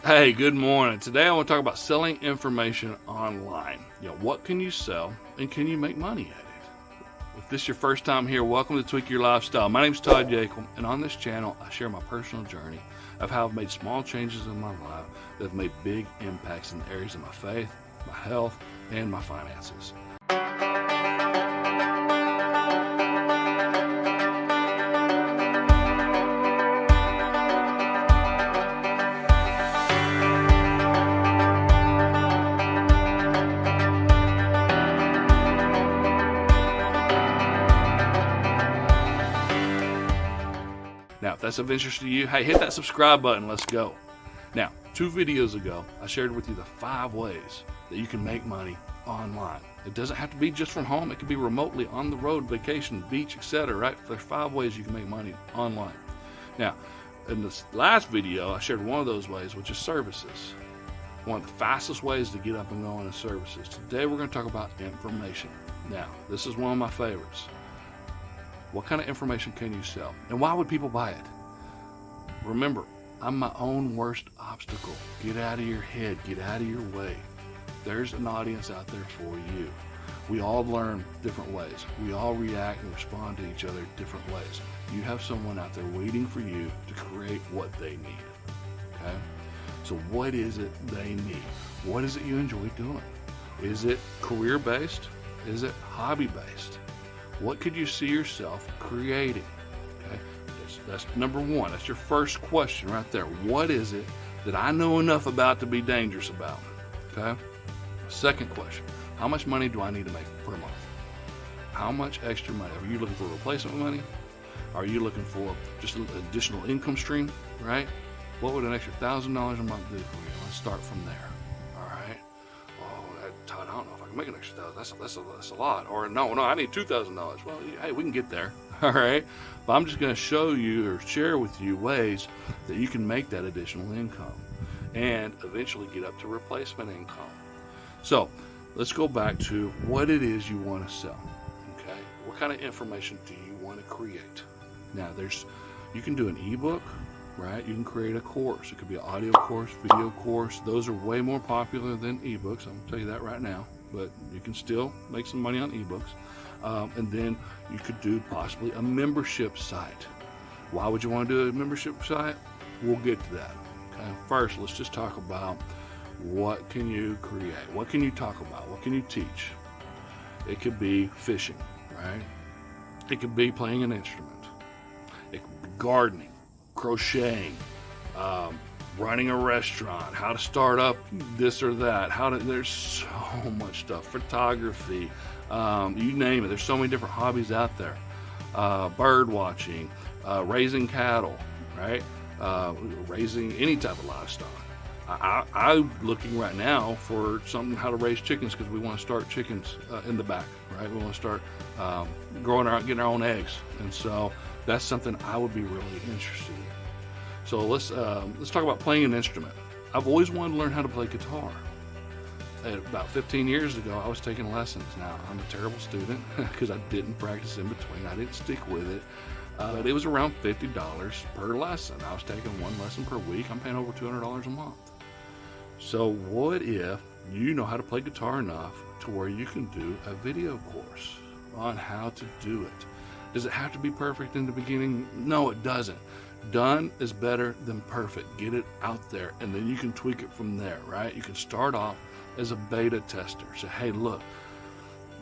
Hey, good morning. Today I want to talk about selling information online. What can you sell and can you make money at it? If this is your first time here, welcome to Tweak Your Lifestyle. My name is Todd Yakel, and on this channel I share my personal journey of how I've made small changes in my life that have made big impacts in the areas of my faith, my health, and my finances. Now, if that's of interest to you, hey, hit that subscribe button. Let's go. Now, 2 videos ago, I shared with you the 5 ways that you can make money online. It doesn't have to be just from home. It could be remotely, on the road, vacation, beach, etc. Right? There's 5 ways you can make money online. Now, in this last video, I shared one of those ways, which is services. One of the fastest ways to get up and going is services. Today, we're going to talk about information. Now, this is one of my favorites. What kind of information can you sell? And why would people buy it? Remember, I'm my own worst obstacle. Get out of your head. Get out of your way. There's an audience out there for you. We all learn different ways. We all react and respond to each other different ways. You have someone out there waiting for you to create what they need. Okay? So what is it they need? What is it you enjoy doing? Is it career-based? Is it hobby-based? What could you see yourself creating? Okay, that's number one. That's your first question right there. What is it that I know enough about to be dangerous about? Okay. Second question: how much money do I need to make per month? How much extra money? Are you looking for replacement money? Are you looking for just an additional income stream? Right? What would an extra $1,000 a month do for you? Let's start from there. All right. Todd, I don't know if I can make an extra $1,000. That's a lot. Or no, I need $2,000. Well, hey, we can get there. All right. But I'm just going to show you or share with you ways that you can make that additional income and eventually get up to replacement income. So let's go back to what it is you want to sell. Okay. What kind of information do you want to create? Now, you can do an ebook. Right? You can create a course. It could be an audio course, video course. Those are way more popular than ebooks. I'm going to tell you that right now. But you can still make some money on ebooks. And then you could do possibly a membership site. Why would you want to do a membership site? We'll get to that. Okay? First, let's just talk about what can you create? What can you talk about? What can you teach? It could be fishing, right? It could be playing an instrument. It could be gardening, crocheting, running a restaurant, how to start up this or that, there's so much stuff, photography, you name it. There's so many different hobbies out there. Bird watching, raising cattle, right? Raising any type of livestock. I'm looking right now for something how to raise chickens because we want to start chickens in the back, right? We want to start getting our own eggs, and so that's something I would be really interested in. So let's talk about playing an instrument. I've always wanted to learn how to play guitar. About 15 years ago, I was taking lessons. Now, I'm a terrible student because I didn't practice in between. I didn't stick with it. But it was around $50 per lesson. I was taking 1 lesson per week. I'm paying over $200 a month. So what if you know how to play guitar enough to where you can do a video course on how to do it? Does it have to be perfect in the beginning? No, it doesn't. Done is better than perfect. Get it out there, and then you can tweak it from there, right? You can start off as a beta tester. Say, hey, look,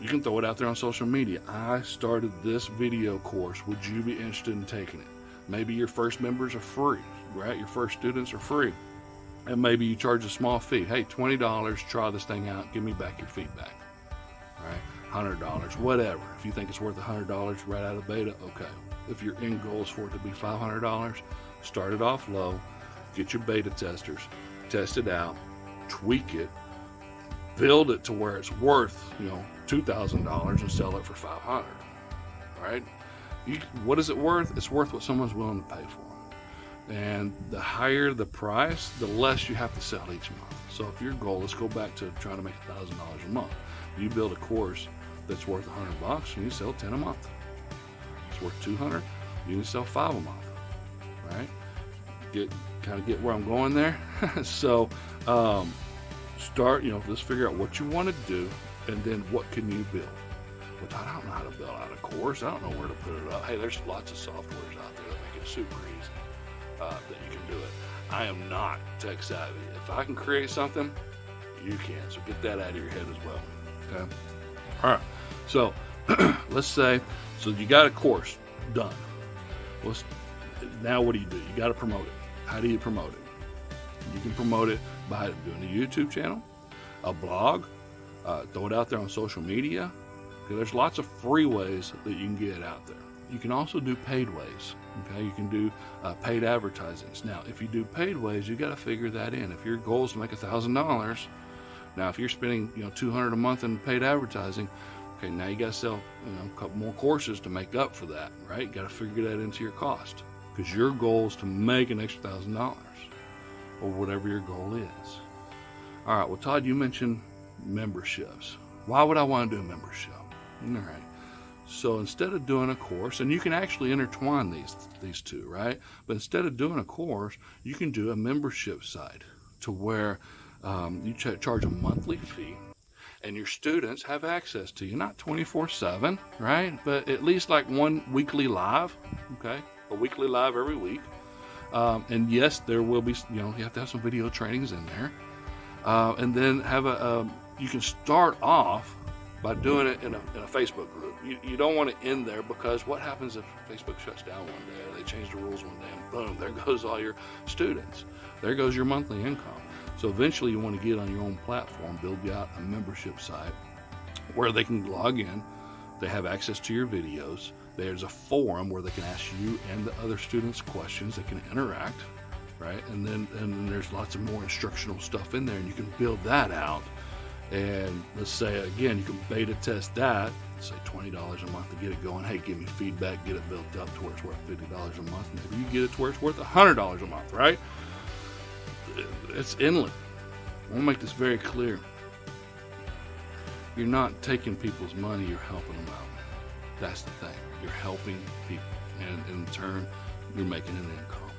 you can throw it out there on social media. I started this video course. Would you be interested in taking it? Maybe your first members are free, right? Your first students are free. And maybe you charge a small fee. Hey, $20, try this thing out. Give me back your feedback, right? $100, whatever. If you think it's worth $100 right out of beta, okay. If your end goal is for it to be $500, start it off low, get your beta testers, test it out, tweak it, build it to where it's worth, $2,000 and sell it for $500, right? What is it worth? It's worth what someone's willing to pay for. And the higher the price, the less you have to sell each month. So if your goal, let's go back to trying to make $1,000 a month. You build a course that's worth $100, and you sell 10 a month. It's worth $200, you can sell 5 a month, right? Get kind of get where I'm going there? So start, let's figure out what you want to do, and then what can you build. Well, Todd, I don't know how to build out a course. I don't know where to put it up. Hey, there's lots of softwares out there that make it super easy, that you can do it. I am not tech savvy. If I can create something, you can. So get that out of your head as well. Okay. All right. So let's say, so you got a course done. Now what do? You got to promote it. How do you promote it? You can promote it by doing a YouTube channel, a blog, throw it out there on social media. Okay, there's lots of free ways that you can get it out there. You can also do paid ways. Okay, you can do paid advertisements. Now, if you do paid ways, you got to figure that in. If your goal is to make $1,000, now if you're spending $200 a month in paid advertising, okay, now you got to sell a couple more courses to make up for that, right? You got to figure that into your cost, because your goal is to make an extra $1,000 or whatever your goal is. All right. Well, Todd, you mentioned memberships. Why would I want to do a membership? All right. So instead of doing a course, and you can actually intertwine these two, right? But instead of doing a course, you can do a membership site to where you charge a monthly fee, and your students have access to you, not 24/7, right? But at least like one weekly live, okay? A weekly live every week. And yes, there will be, you have to have some video trainings in there. And then have you can start off by doing it in a Facebook group. You don't want to end there, because what happens if Facebook shuts down one day, or they change the rules one day, and boom, there goes all your students. There goes your monthly income. So eventually you want to get on your own platform, build out a membership site where they can log in, they have access to your videos, there's a forum where they can ask you and the other students questions, they can interact, right? And then there's lots of more instructional stuff in there, and you can build that out. And let's say, again, you can beta test that, say $20 a month to get it going. Hey, give me feedback, get it built up to where it's worth $50 a month. Maybe you get it to where it's worth $100 a month, right? It's inland. I want to make this very clear. You're not taking people's money, you're helping them out. That's the thing. You're helping people, and in turn, you're making an income.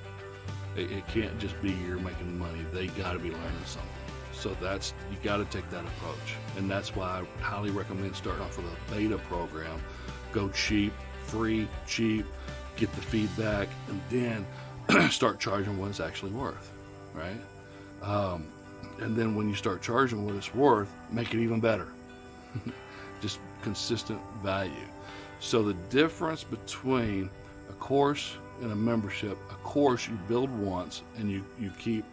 It can't just be you're making money. They got to be learning something. So you got to take that approach, and that's why I highly recommend starting off with a beta program. Go cheap, free, cheap, get the feedback, and then start charging what it's actually worth, right? And then when you start charging what it's worth, make it even better. Just consistent value. So the difference between a course and a membership, a course you build once and you keep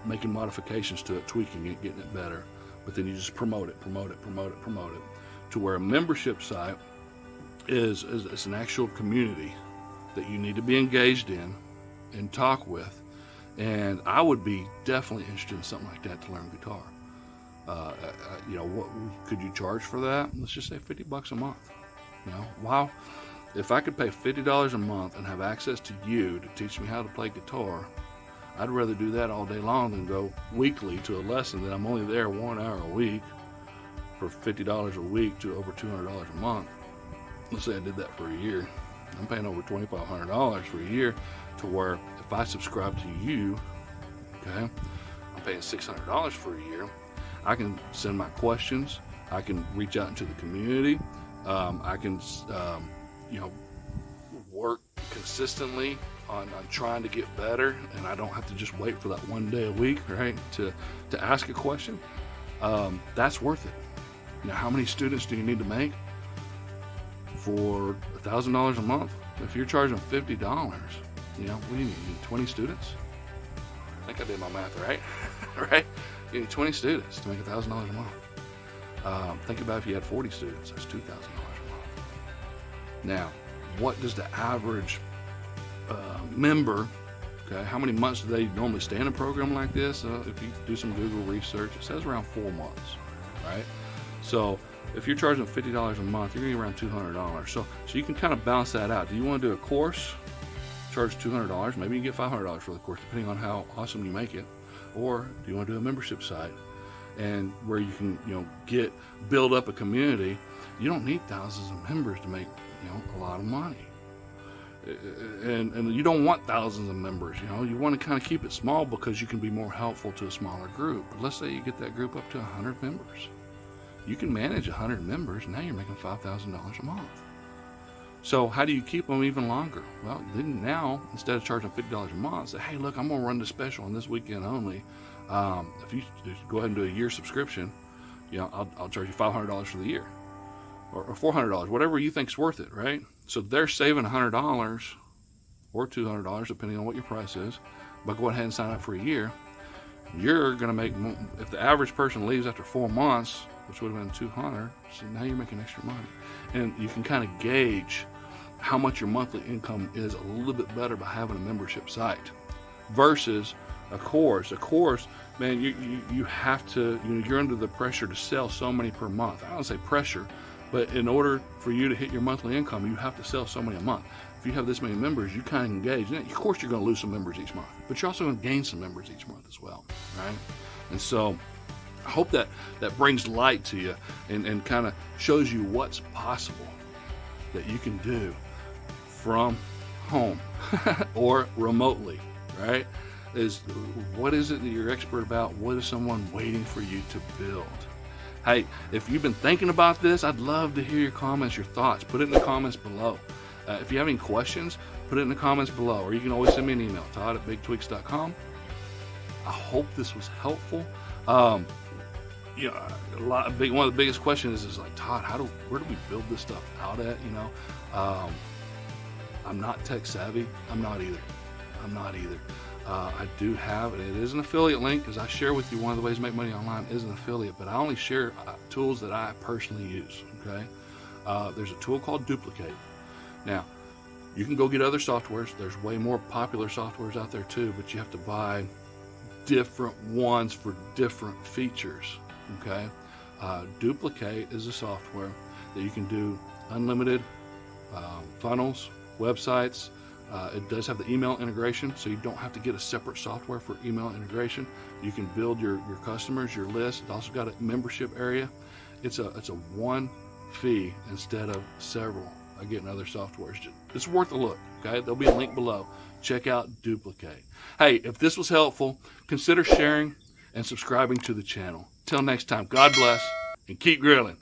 making modifications to it, tweaking it, getting it better, but then you just promote it, to where a membership site is an actual community that you need to be engaged in and talk with. And I would be definitely interested in something like that to learn guitar. What could you charge for that? Let's just say $50 a month. Wow. If I could pay $50 a month and have access to you to teach me how to play guitar, I'd rather do that all day long than go weekly to a lesson that I'm only there 1 hour a week for $50 a week to over $200 a month. Let's say I did that for a year. I'm paying over $2,500 for a year, to where if I subscribe to you, okay, I'm paying $600 for a year. I can send my questions. I can reach out into the community. I can, work consistently on trying to get better, and I don't have to just wait for that one day a week, right, to ask a question. That's worth it. Now, how many students do you need to make for $1,000 a month? If you're charging $50, what do you need? You need 20 students? I think I did my math right. Right? You need 20 students to make $1,000 a month. Think about if you had 40 students, that's $2,000 a month. Now, what does the average member, okay, how many months do they normally stay in a program like this? If you do some Google research, it says around 4 months, right? So if you're charging $50 a month, you're getting around $200. So you can kind of balance that out. Do you want to do a course, charge $200? Maybe you get $500 for the course, depending on how awesome you make it. Or do you want to do a membership site, and where you can, build up a community? You don't need thousands of members to make, a lot of money. And you don't want thousands of members. You want to kind of keep it small because you can be more helpful to a smaller group. But let's say you get that group up to 100 members. You can manage 100 members. Now you're making $5,000 a month. So how do you keep them even longer? Well, then now, instead of charging $50 a month, say, hey, look, I'm going to run this special on this weekend only. If you go ahead and do a year subscription, I'll charge you $500 for the year, or $400, whatever you think's worth it, right? So they're saving $100 or $200, depending on what your price is. But go ahead and sign up for a year. You're going to make, if the average person leaves after 4 months, which would have been $200, so now you're making extra money. And you can kind of gauge how much your monthly income is a little bit better by having a membership site versus a course. A course, man, you have to, you're under the pressure to sell so many per month. I don't say pressure, but in order for you to hit your monthly income, you have to sell so many a month. If you have this many members, you kind of engage. Of course, you're going to lose some members each month, but you're also going to gain some members each month as well, right? And so I hope that brings light to you and kind of shows you what's possible that you can do from home or remotely, right? What is it that you're expert about? What is someone waiting for you to build? Hey, if you've been thinking about this, I'd love to hear your comments, your thoughts. Put it in the comments below. If you have any questions, put it in the comments below, or you can always send me an email, todd@bigtweaks.com. I hope this was helpful. One of the biggest questions is like, Todd, where do we build this stuff out at? I'm not tech savvy. I'm not either. I do have, and it is an affiliate link, because I share with you one of the ways to make money online is an affiliate, but I only share tools that I personally use, okay? There's a tool called Duplicate. Now, you can go get other softwares. There's way more popular softwares out there too, but you have to buy different ones for different features, okay? Duplicate is a software that you can do unlimited funnels, websites. It does have the email integration, so you don't have to get a separate software for email integration. You can build your customers, your list. It's also got a membership area. It's a one fee instead of several. I get in other softwares. It's worth a look, okay? There'll be a link below. Check out Duplicate. Hey, if this was helpful, consider sharing and subscribing to the channel. Till next time, God bless and keep grilling.